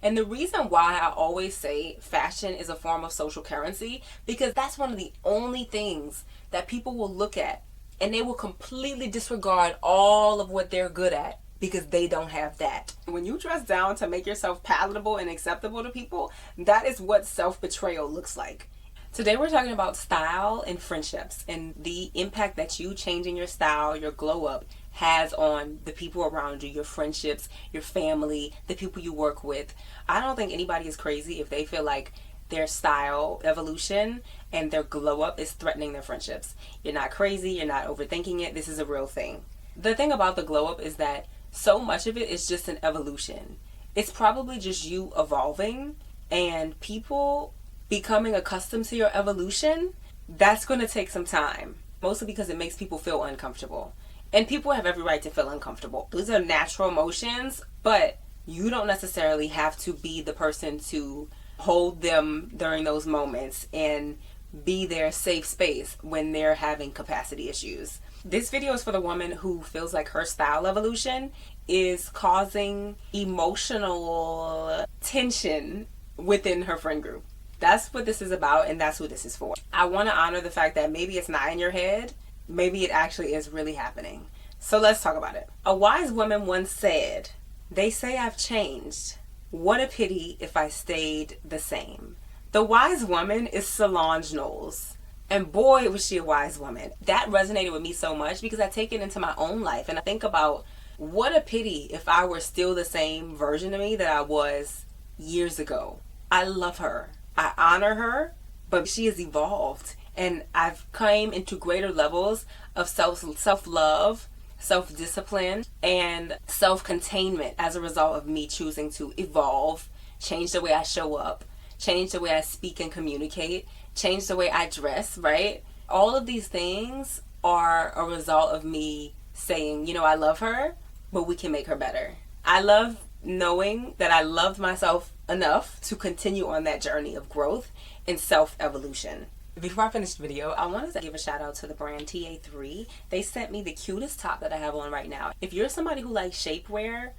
And the reason why I always say fashion is a form of social currency, because that's one of the only things that people will look at and they will completely disregard all of what they're good at because they don't have that. When you dress down to make yourself palatable and acceptable to people, that is what self-betrayal looks like. Today we're talking about style and friendships and the impact that you changing your style, your glow up, has on the people around you, your friendships, your family, the people you work with. I don't think anybody is crazy if they feel like their style evolution and their glow up is threatening their friendships. You're not crazy, you're not overthinking it, this is a real thing. The thing about the glow up is that so much of it is just an evolution. It's probably just you evolving and people becoming accustomed to your evolution. That's going to take some time, mostly because it makes people feel uncomfortable. And people have every right to feel uncomfortable. Those are natural emotions, but you don't necessarily have to be the person to hold them during those moments and be their safe space when they're having capacity issues. This video is for the woman who feels like her style evolution is causing emotional tension within her friend group. That's what this is about, and that's what this is for. I want to honor the fact that maybe it's not in your head, maybe it actually is really happening. So let's talk about it. A wise woman once said, "They say I've changed. What a pity if I stayed the same." The wise woman is Solange Knowles. And boy, was she a wise woman. That resonated with me so much because I take it into my own life and I think about what a pity if I were still the same version of me that I was years ago. I love her. I honor her, but she has evolved and I've came into greater levels of self-love, self-discipline, and self-containment as a result of me choosing to evolve, change the way I show up, change the way I speak and communicate, change the way I dress, right? All of these things are a result of me saying, I love her, but we can make her better. I love knowing that I loved myself enough to continue on that journey of growth and self-evolution. Before I finish the video, I wanted to give a shout out to the brand TA3. They sent me the cutest top that I have on right now. If you're somebody who likes shapewear,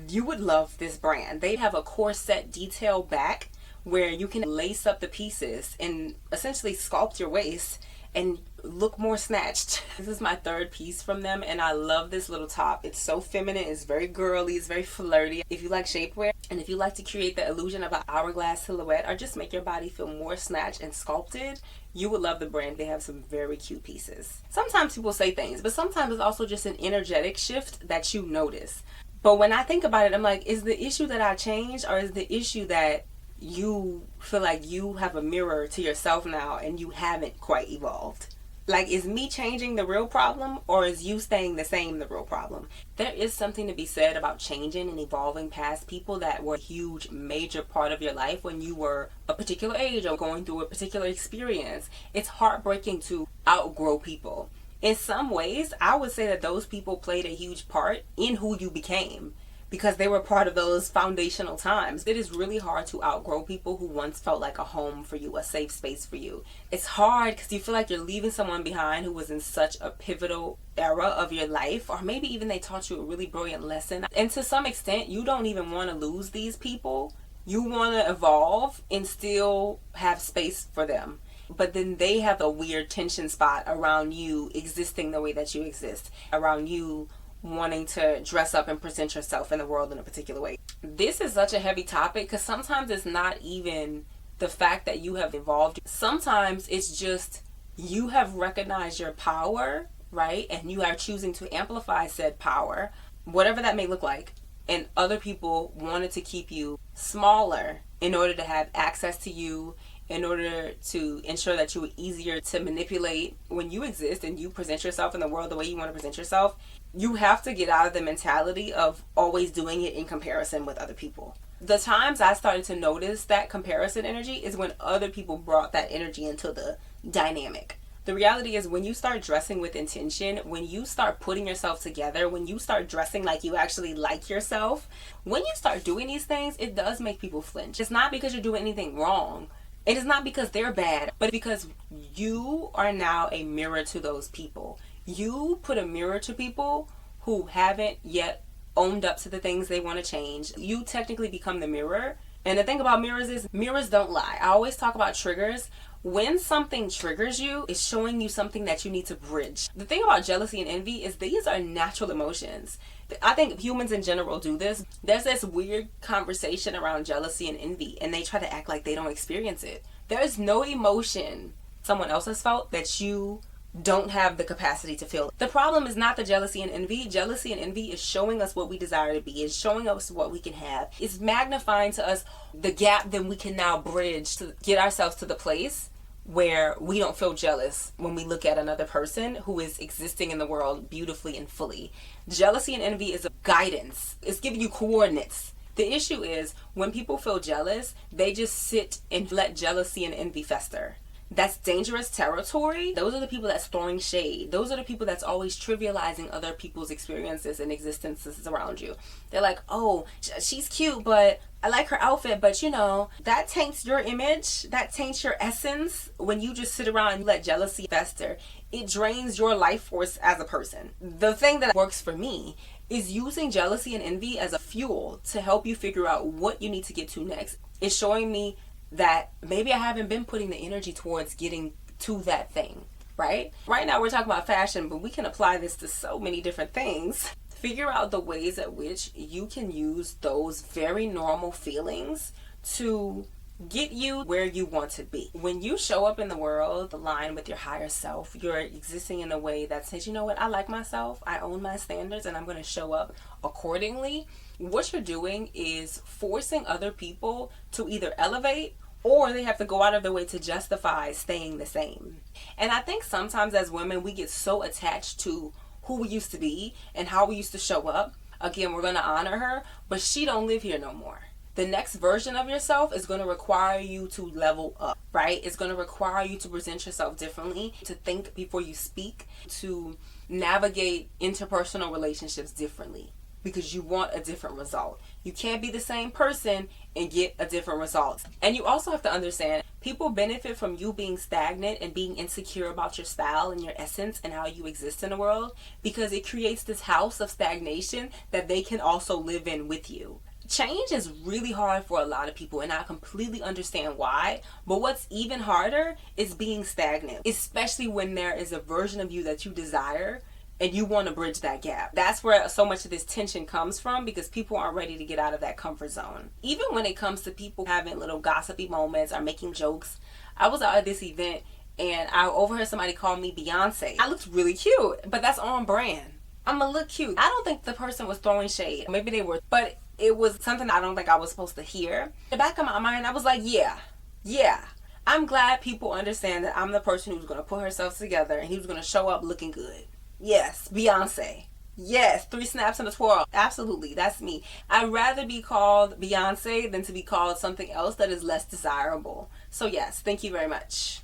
you would love this brand. They have a corset detail back where you can lace up the pieces and essentially sculpt your waist and look more snatched. This is my third piece from them and I love this little top. It's so feminine, it's very girly, it's very flirty. If you like shapewear and if you like to create the illusion of an hourglass silhouette or just make your body feel more snatched and sculpted, you would love the brand. They have some very cute pieces. Sometimes people say things, but sometimes it's also just an energetic shift that you notice. But when I think about it, I'm like, is the issue that I changed or is the issue that you feel like you have a mirror to yourself now and you haven't quite evolved? Like, is me changing the real problem or is you staying the same the real problem? There is something to be said about changing and evolving past people that were a huge, major part of your life when you were a particular age or going through a particular experience. It's heartbreaking to outgrow people. In some ways, I would say that those people played a huge part in who you became, because they were part of those foundational times. It is really hard to outgrow people who once felt like a home for you, a safe space for you. It's hard because you feel like you're leaving someone behind who was in such a pivotal era of your life, or maybe even they taught you a really brilliant lesson. And to some extent, you don't even want to lose these people. You want to evolve and still have space for them. But then they have a weird tension spot around you existing the way that you exist, around you wanting to dress up and present yourself in the world in a particular way. This is such a heavy topic because sometimes it's not even the fact that you have evolved. Sometimes it's just you have recognized your power, right? And you are choosing to amplify said power, whatever that may look like. And other people wanted to keep you smaller in order to have access to you, in order to ensure that you were easier to manipulate when you exist and you present yourself in the world the way you want to present yourself. You have to get out of the mentality of always doing it in comparison with other people. The times I started to notice that comparison energy is when other people brought that energy into the dynamic. The reality is when you start dressing with intention, when you start putting yourself together, when you start dressing like you actually like yourself, when you start doing these things, it does make people flinch. It's not because you're doing anything wrong. It is not because they're bad, but because you are now a mirror to those people. You put a mirror to people who haven't yet owned up to the things they want to change. You technically become the mirror And the thing about mirrors is mirrors don't lie. I always talk about triggers. When something triggers you, it's showing you something that you need to bridge. The thing about jealousy and envy is these are natural emotions. I think humans in general do this. There's this weird conversation around jealousy and envy, and they try to act like they don't experience it. There's no emotion someone else has felt that you don't have the capacity to feel. The problem is not the jealousy and envy. Jealousy and envy is showing us what we desire to be. It's showing us what we can have. It's magnifying to us the gap that we can now bridge to get ourselves to the place where we don't feel jealous when we look at another person who is existing in the world beautifully and fully. Jealousy and envy is a guidance. It's giving you coordinates. The issue is when people feel jealous, they just sit and let jealousy and envy fester. That's dangerous territory. Those are the people that's throwing shade. Those are the people that's always trivializing other people's experiences and existences around you. They're like, oh, she's cute, but I like her outfit, but you know, that taints your image. That taints your essence when you just sit around and let jealousy fester. It drains your life force as a person. The thing that works for me is using jealousy and envy as a fuel to help you figure out what you need to get to next. It's showing me that maybe I haven't been putting the energy towards getting to that thing, right? Right now we're talking about fashion, but we can apply this to so many different things. Figure out the ways at which you can use those very normal feelings to get you where you want to be. When you show up in the world aligned with your higher self, you're existing in a way that says, you know what, I like myself, I own my standards, and I'm going to show up accordingly. What you're doing is forcing other people to either elevate or they have to go out of their way to justify staying the same. And I think sometimes as women, we get so attached to who we used to be and how we used to show up. Again, we're going to honor her, but she don't live here no more. The next version of yourself is going to require you to level up, right? It's going to require you to present yourself differently, to think before you speak, to navigate interpersonal relationships differently, because you want a different result. You can't be the same person and get a different result. And you also have to understand, people benefit from you being stagnant and being insecure about your style and your essence and how you exist in the world, because it creates this house of stagnation that they can also live in with you. Change is really hard for a lot of people, and I completely understand why. But what's even harder is being stagnant, especially when there is a version of you that you desire and you want to bridge that gap. That's where so much of this tension comes from, because people aren't ready to get out of that comfort zone. Even when it comes to people having little gossipy moments or making jokes. I was out at this event and I overheard somebody call me Beyonce. I looked really cute, but that's on brand. I'm gonna look cute. I don't think the person was throwing shade. Maybe they were, but it was something I don't think I was supposed to hear. In the back of my mind, I was like, yeah. I'm glad people understand that I'm the person who's gonna put herself together and who's gonna show up looking good. Yes, Beyonce. Yes, 3 snaps and a twirl. Absolutely, that's me. I'd rather be called Beyonce than to be called something else that is less desirable. So yes, thank you very much.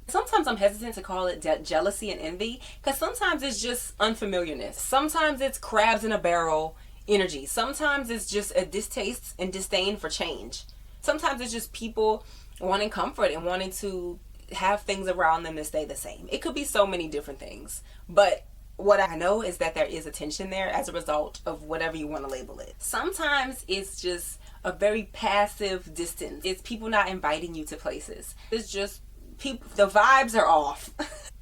Sometimes I'm hesitant to call it jealousy and envy, because sometimes it's just unfamiliarness. Sometimes it's crabs in a barrel energy. Sometimes it's just a distaste and disdain for change. Sometimes it's just people wanting comfort and wanting to have things around them to stay the same. It could be so many different things. But what I know is that there is a tension there as a result of whatever you want to label it. Sometimes it's just a very passive distance. It's people not inviting you to places. It's just people, the vibes are off.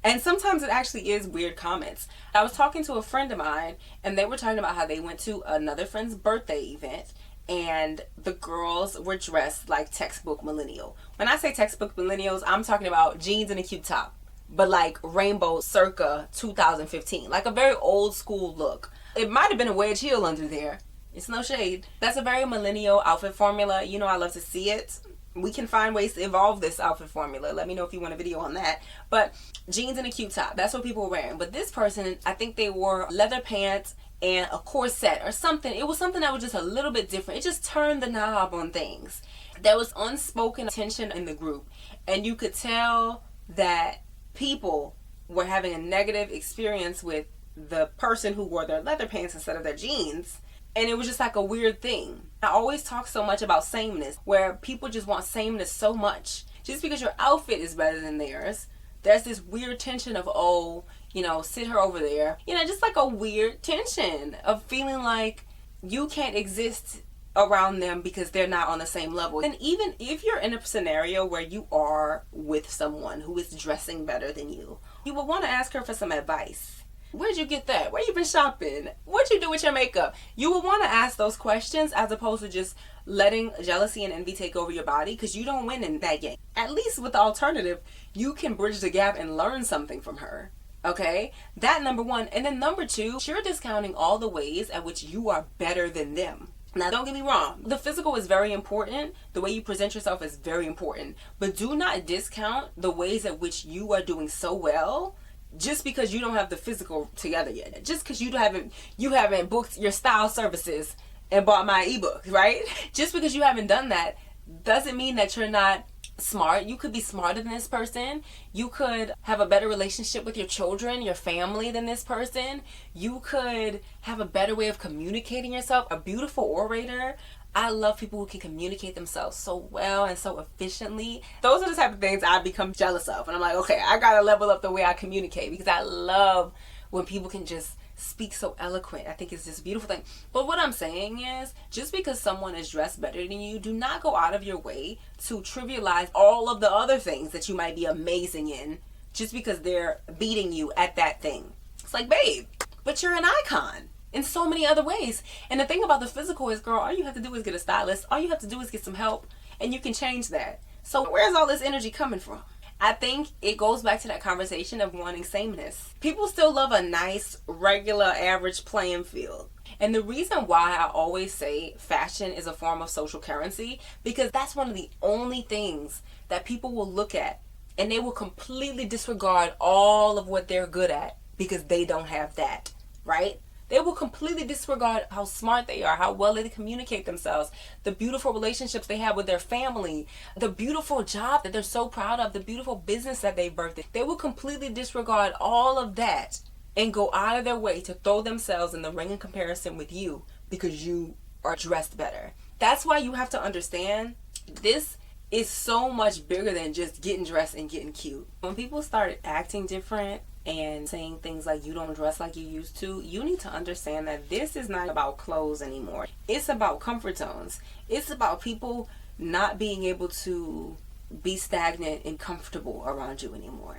And sometimes it actually is weird comments. I was talking to a friend of mine and they were talking about how they went to another friend's birthday event and the girls were dressed like textbook millennial. When I say textbook millennials, I'm talking about jeans and a cute top, but like rainbow circa 2015, like a very old school look. It might have been a wedge heel under there. It's no shade. That's a very millennial outfit formula. You know, I love to see it. We can find ways to evolve this outfit formula. Let me know if you want a video on that. But jeans and a cute top, that's what people were wearing. But this person, I think they wore leather pants and a corset or something. It was something that was just a little bit different. It just turned the knob on things. There was unspoken tension in the group, and you could tell that people were having a negative experience with the person who wore their leather pants instead of their jeans. And it was just like a weird thing. I always talk so much about sameness, where people just want sameness so much. Just because your outfit is better than theirs, there's this weird tension of, oh, you know, sit her over there. You know, just like a weird tension of feeling like you can't exist around them because they're not on the same level. And even if you're in a scenario where you are with someone who is dressing better than you would want to ask her for some advice. Where'd you get that? Where you been shopping? What'd you do with your makeup? You would want to ask those questions as opposed to just letting jealousy and envy take over your body, because you don't win in that game. At least with the alternative, you can bridge the gap and learn something from her. Okay? That number one. And then number two, you're discounting all the ways at which you are better than them. Now, don't get me wrong. The physical is very important. The way you present yourself is very important. But do not discount the ways at which you are doing so well just because you don't have the physical together yet. Just because you haven't booked your style services and bought my ebook, right? Just because you haven't done that doesn't mean that you're not smart. You could be smarter than this person. You could have a better relationship with your children, your family than this person. You could have a better way of communicating yourself, a beautiful orator. I love people who can communicate themselves so well and so efficiently. Those are the type of things I become jealous of. And I'm like, okay, I gotta level up the way I communicate, because I love when people can just speak so eloquent. I think it's just a beautiful thing. But what I'm saying is, just because someone is dressed better than you, do not go out of your way to trivialize all of the other things that you might be amazing in just because they're beating you at that thing. It's like, babe, but you're an icon in so many other ways. And the thing about the physical is, girl, all you have to do is get a stylist. All you have to do is get some help, and you can change that. So where's all this energy coming from? I think it goes back to that conversation of wanting sameness. People still love a nice, regular, average playing field. And the reason why I always say fashion is a form of social currency, because that's one of the only things that people will look at and they will completely disregard all of what they're good at because they don't have that, right? They will completely disregard how smart they are, how well they communicate themselves, the beautiful relationships they have with their family, the beautiful job that they're so proud of, the beautiful business that they birthed. They will completely disregard all of that and go out of their way to throw themselves in the ring in comparison with you because you are dressed better. That's why you have to understand this is so much bigger than just getting dressed and getting cute. When people start acting different and saying things like you don't dress like you used to, you need to understand that this is not about clothes anymore. It's about comfort zones. It's about people not being able to be stagnant and comfortable around you anymore.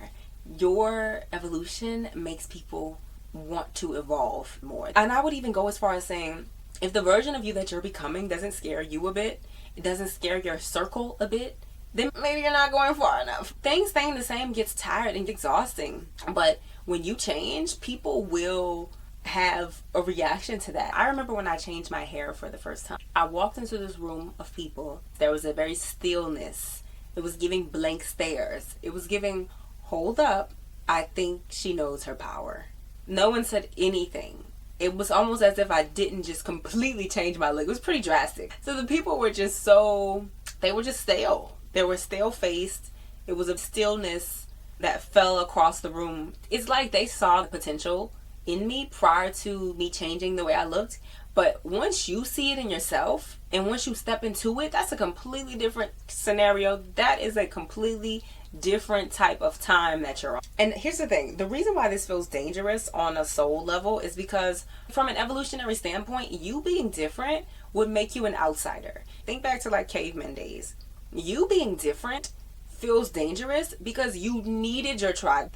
Your evolution makes people want to evolve more. And I would even go as far as saying, if the version of you that you're becoming doesn't scare you a bit, it doesn't scare your circle a bit, then maybe you're not going far enough. Things staying the same gets tired and exhausting. But when you change, people will have a reaction to that. I remember when I changed my hair for the first time. I walked into this room of people. There was a very stillness. It was giving blank stares. It was giving, hold up, I think she knows her power. No one said anything. It was almost as if I didn't just completely change my look. It was pretty drastic. So the people were just they were just stale. They were stale-faced. It was a stillness that fell across the room. It's like they saw the potential in me prior to me changing the way I looked. But once you see it in yourself and once you step into it, that's a completely different scenario. That is a completely different type of time that you're on. And here's the thing. The reason why this feels dangerous on a soul level is because from an evolutionary standpoint, you being different would make you an outsider. Think back to like caveman days. You being different feels dangerous because you needed your tribe.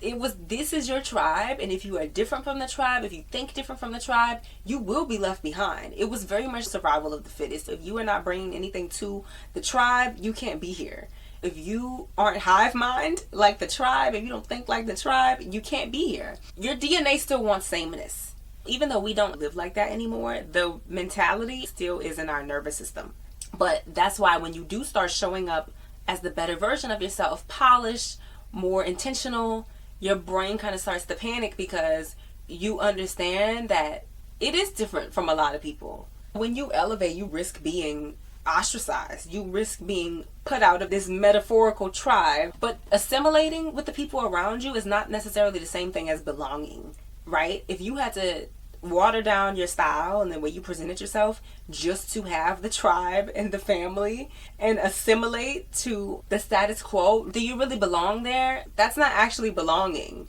This is your tribe, and if you are different from the tribe, if you think different from the tribe, you will be left behind. It was very much survival of the fittest. If you are not bringing anything to the tribe, you can't be here. If you aren't hive mind like the tribe, if you don't think like the tribe, you can't be here. Your DNA still wants sameness. Even though we don't live like that anymore, the mentality still is in our nervous system. But that's why when you do start showing up as the better version of yourself, polished, more intentional, your brain kind of starts to panic because you understand that it is different from a lot of people. When you elevate, you risk being ostracized. You risk being put out of this metaphorical tribe. But assimilating with the people around you is not necessarily the same thing as belonging, right? If you had to water down your style and the way you presented yourself just to have the tribe and the family and assimilate to the status quo, do you really belong there? That's not actually belonging.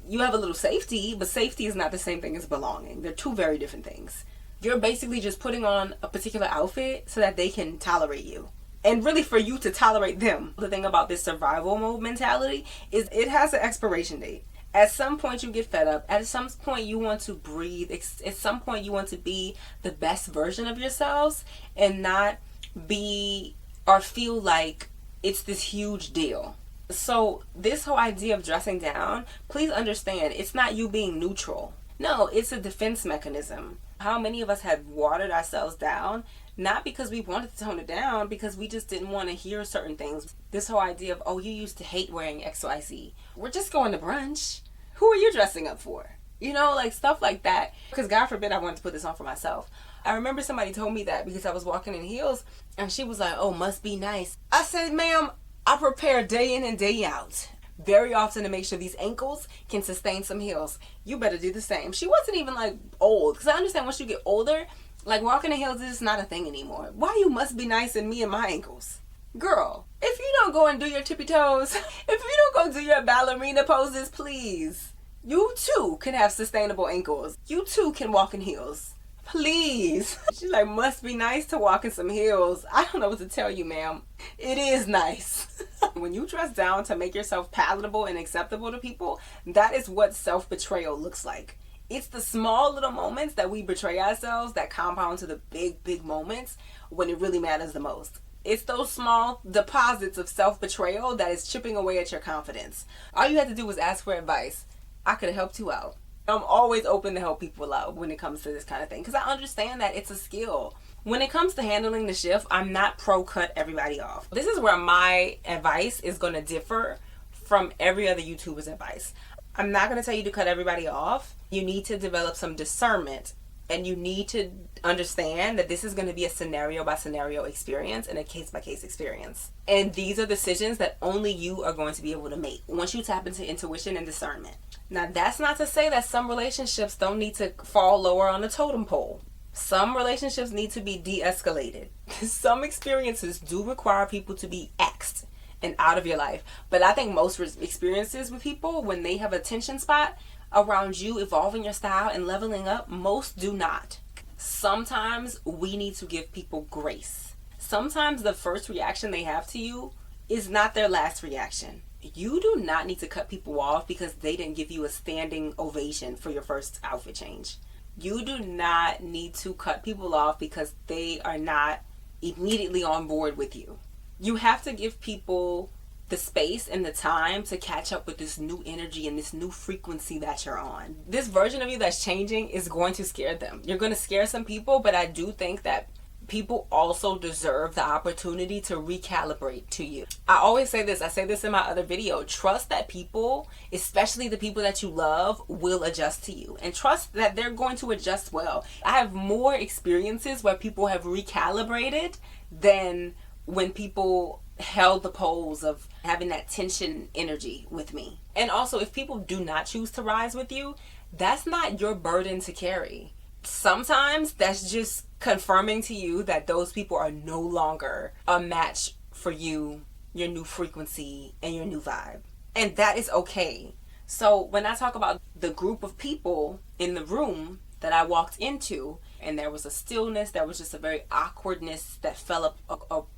You have a little safety, but safety is not the same thing as belonging. They're two very different things. You're basically just putting on a particular outfit so that they can tolerate you. And really for you to tolerate them. The thing about this survival mode mentality is it has an expiration date. At some point you get fed up. At some point you want to breathe. At some point you want to be the best version of yourselves and not be or feel like it's this huge deal. So this whole idea of dressing down, please understand, it's not you being neutral. No, it's a defense mechanism. How many of us have watered ourselves down, not because we wanted to tone it down, because we just didn't want to hear certain things. This whole idea of, oh, you used to hate wearing XYZ. We're just going to brunch. Who are you dressing up for? You know, like stuff like that. Because God forbid I wanted to put this on for myself. I remember somebody told me that because I was walking in heels and she was like, oh, must be nice. I said, ma'am, I prepare day in and day out very often to make sure these ankles can sustain some heels. You better do the same. She wasn't even like old, because I understand once you get older, like walking in heels is not a thing anymore. Why you must be nice in me and my ankles? Girl, if you don't go and do your tippy toes, if you don't go do your ballerina poses, please, you too can have sustainable ankles. You too can walk in heels. Please. She's like, must be nice to walk in some heels. I don't know what to tell you, ma'am. It is nice. When you dress down to make yourself palatable and acceptable to people, that is what self-betrayal looks like. It's the small little moments that we betray ourselves that compound to the big, big moments when it really matters the most. It's those small deposits of self-betrayal that is chipping away at your confidence. All you had to do was ask for advice. I could have helped you out. I'm always open to help people out when it comes to this kind of thing, because I understand that it's a skill. When it comes to handling the shift, I'm not pro cut everybody off. This is where my advice is going to differ from every other YouTuber's advice. I'm not going to tell you to cut everybody off. You need to develop some discernment, and you need to understand that this is going to be a scenario by scenario experience and a case by case experience. And these are decisions that only you are going to be able to make once you tap into intuition and discernment. Now, that's not to say that some relationships don't need to fall lower on the totem pole. Some relationships need to be de-escalated. Some experiences do require people to be axed and out of your life. But I think most experiences with people, when they have a tension spot around you evolving your style and leveling up, most do not. Sometimes we need to give people grace. Sometimes the first reaction they have to you is not their last reaction. You do not need to cut people off because they didn't give you a standing ovation for your first outfit change. You do not need to cut people off because they are not immediately on board with you. You have to give people the space and the time to catch up with this new energy and this new frequency that you're on. This version of you that's changing is going to scare them. You're going to scare some people, but I do think that people also deserve the opportunity to recalibrate to you. I always say this, I say this in my other video, trust that people, especially the people that you love, will adjust to you, and trust that they're going to adjust well. I have more experiences where people have recalibrated than when people held the pose of having that tension energy with me. And also, if people do not choose to rise with you, that's not your burden to carry. Sometimes that's just confirming to you that those people are no longer a match for you, your new frequency, and your new vibe. And that is okay. So when I talk about the group of people in the room that I walked into, and there was a stillness, there was just a very awkwardness that fell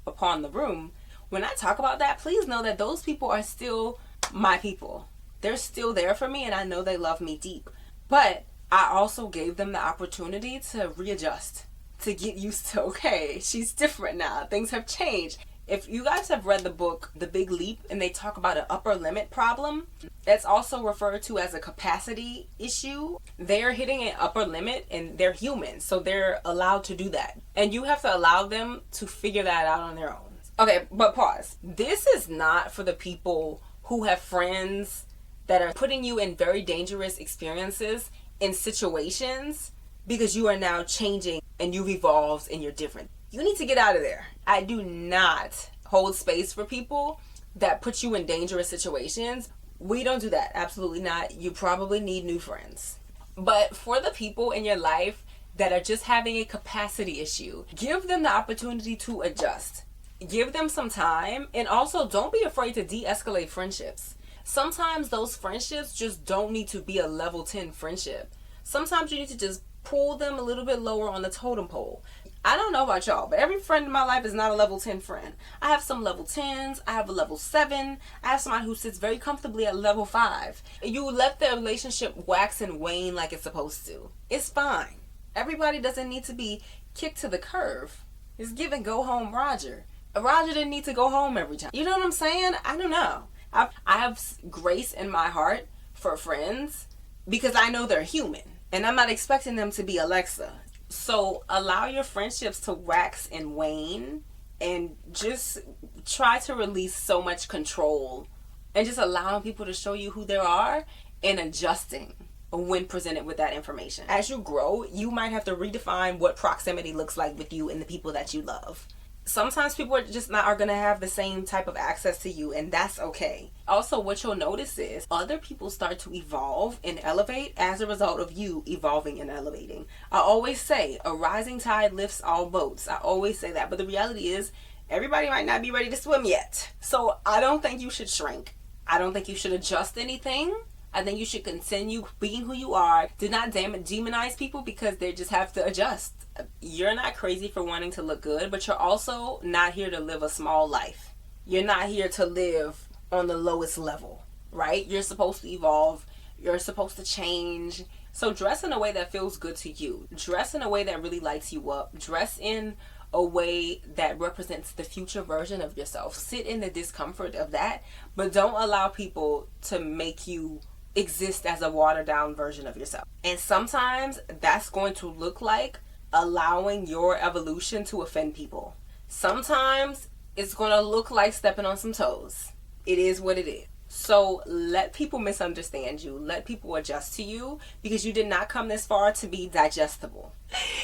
upon the room. When I talk about that, please know that those people are still my people. They're still there for me, and I know they love me deep. But I also gave them the opportunity to readjust, to get used to, okay, she's different now. Things have changed. If you guys have read the book, The Big Leap, and they talk about an upper limit problem, that's also referred to as a capacity issue. They're hitting an upper limit and they're human, so they're allowed to do that. And you have to allow them to figure that out on their own. Okay, but pause. This is not for the people who have friends that are putting you in very dangerous experiences in situations because you are now changing and you've evolved and you're different. You need to get out of there. I do not hold space for people that put you in dangerous situations. We don't do that. Absolutely not. You probably need new friends. But for the people in your life that are just having a capacity issue, give them the opportunity to adjust. Give them some time, and also don't be afraid to de-escalate friendships. Sometimes those friendships just don't need to be a level 10 friendship. Sometimes you need to just pull them a little bit lower on the totem pole. I don't know about y'all, but every friend in my life is not a level 10 friend. I have some level 10s, I have a level 7, I have somebody who sits very comfortably at level 5. You let the relationship wax and wane like it's supposed to. It's fine. Everybody doesn't need to be kicked to the curb. It's giving go home Roger. Roger didn't need to go home every time. You know what I'm saying? I don't know. I have grace in my heart for friends because I know they're human. And I'm not expecting them to be Alexa. So allow your friendships to wax and wane and just try to release so much control and just allowing people to show you who they are and adjusting when presented with that information. As you grow, you might have to redefine what proximity looks like with you and the people that you love. Sometimes people are going to have the same type of access to you, and that's okay. Also, what you'll notice is other people start to evolve and elevate as a result of you evolving and elevating. I always say a rising tide lifts all boats. I always say that, but the reality is everybody might not be ready to swim yet. So I don't think you should shrink. I don't think you should adjust anything. I think you should continue being who you are. Do not demonize people because they just have to adjust. You're not crazy for wanting to look good, but you're also not here to live a small life. You're not here to live on the lowest level, right? You're supposed to evolve. You're supposed to change. So dress in a way that feels good to you. Dress in a way that really lights you up. Dress in a way that represents the future version of yourself. Sit in the discomfort of that, but don't allow people to make you exist as a watered down version of yourself. And sometimes that's going to look like allowing your evolution to offend people. Sometimes it's going to look like stepping on some toes. It is what it is. So let people misunderstand you. Let people adjust to you because you did not come this far to be digestible.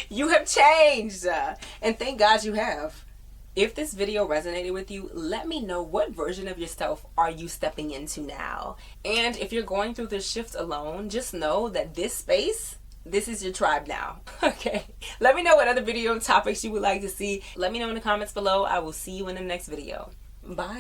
You have changed. And thank God you have. If this video resonated with you, let me know what version of yourself are you stepping into now. And if you're going through this shift alone, just know that this space, this is your tribe now. Okay. Let me know what other video topics you would like to see. Let me know in the comments below. I will see you in the next video. Bye.